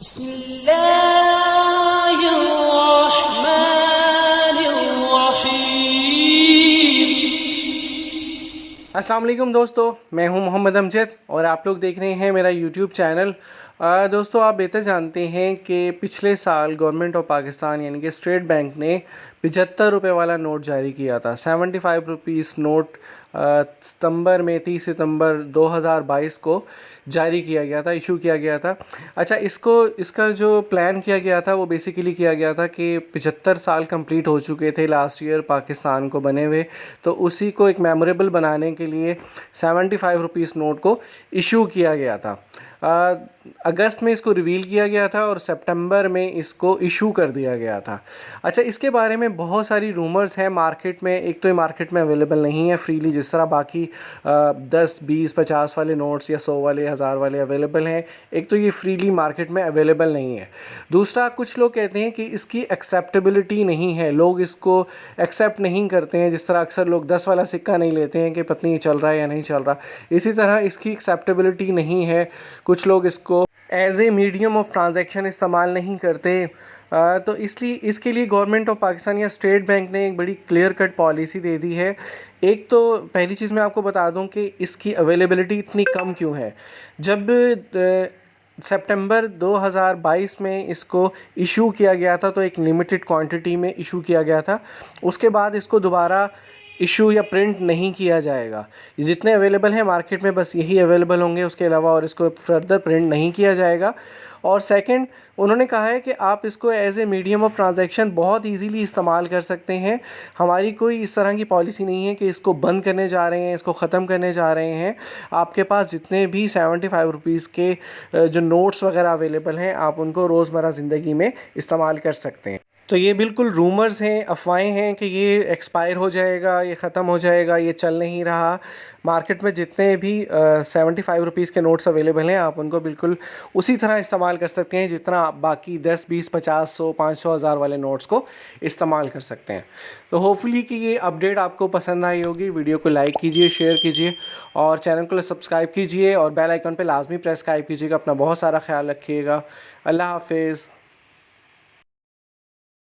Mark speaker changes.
Speaker 1: अस्सलाम वालेकुम दोस्तों, मैं हूं मोहम्मद अमजद और आप लोग देख रहे हैं मेरा यूट्यूब चैनल। दोस्तों, आप बेहतर जानते हैं कि पिछले साल गवर्नमेंट ऑफ पाकिस्तान यानी कि स्टेट बैंक ने 75 रुपये वाला नोट जारी किया था। 75 रुपीज़ नोट सितंबर में 30 सितंबर 2022 को जारी किया गया था, इशू किया गया था। अच्छा, इसका जो प्लान किया गया था वो बेसिकली किया गया था कि 75 साल कंप्लीट हो चुके थे लास्ट ईयर पाकिस्तान को बने हुए, तो उसी को एक मेमोरेबल बनाने के लिए 75 रुपीज़ नोट को इशू किया गया था। अगस्त में इसको रिवील किया गया था और सितंबर में इसको इशू कर दिया गया था। अच्छा, इसके बारे में बहुत सारी रूमर्स हैं मार्केट में। एक तो ये मार्केट में अवेलेबल नहीं है फ्रीली, जिस तरह बाकी 10 20 50 वाले नोट्स या 100 वाले 1000 वाले अवेलेबल हैं। एक तो ये फ्रीली मार्केट में अवेलेबल नहीं है। दूसरा, कुछ लोग कहते हैं कि इसकी एक्सेप्टेबिलिटी नहीं है, लोग इसको एक्सेप्ट नहीं करते हैं। जिस तरह अक्सर लोग 10 वाला सिक्का नहीं लेते हैं कि पता नहीं चल रहा है या नहीं चल रहा, इसी तरह इसकी एक्सेप्टेबिलिटी नहीं है। कुछ लोग इसको as a medium of transaction इस्तेमाल नहीं करते। तो इसलिए इसके लिए गवर्नमेंट ऑफ पाकिस्तान या स्टेट बैंक ने एक बड़ी क्लियर कट पॉलिसी दे दी है। एक तो पहली चीज़ मैं आपको बता दूं कि इसकी अवेलेबिलिटी इतनी कम क्यों है। जब सितंबर 2022 में इसको इशू किया गया था तो एक लिमिटेड क्वांटिटी में इशू किया गया था। उसके बाद इसको दोबारा इशू या प्रिंट नहीं किया जाएगा। जितने अवेलेबल हैं मार्केट में बस यही अवेलेबल होंगे, उसके अलावा और इसको फर्दर प्रिंट नहीं किया जाएगा। और सेकंड, उन्होंने कहा है कि आप इसको as a medium of transaction बहुत इजीली इस्तेमाल कर सकते हैं। हमारी कोई इस तरह की पॉलिसी नहीं है कि इसको बंद करने जा रहे हैं, इसको ख़त्म करने जा रहे हैं। आपके पास जितने भी 75 रुपीज़ के जो नोट्स वगैरह अवेलेबल हैं, आप उनको रोज़मर्रा ज़िंदगी में इस्तेमाल कर सकते हैं। तो ये बिल्कुल रूमर्स हैं, अफवाहें हैं कि ये एक्सपायर हो जाएगा, ये ख़त्म हो जाएगा, ये चल नहीं रहा। मार्केट में जितने भी 75 रुपीज़ के नोट्स अवेलेबल हैं, आप उनको बिल्कुल उसी तरह इस्तेमाल कर सकते हैं जितना आप बाकी 10 20 50 100 500 1000 वाले नोट्स को इस्तेमाल कर सकते हैं। तो होपफुली कि ये अपडेट आपको पसंद आई होगी। वीडियो को लाइक कीजिए, शेयर कीजिए और चैनल को सब्सक्राइब कीजिए और बेल आइकन पर लाजमी प्रेस कीजिएगा। अपना बहुत सारा ख्याल रखिएगा। अल्लाह हाफिज़।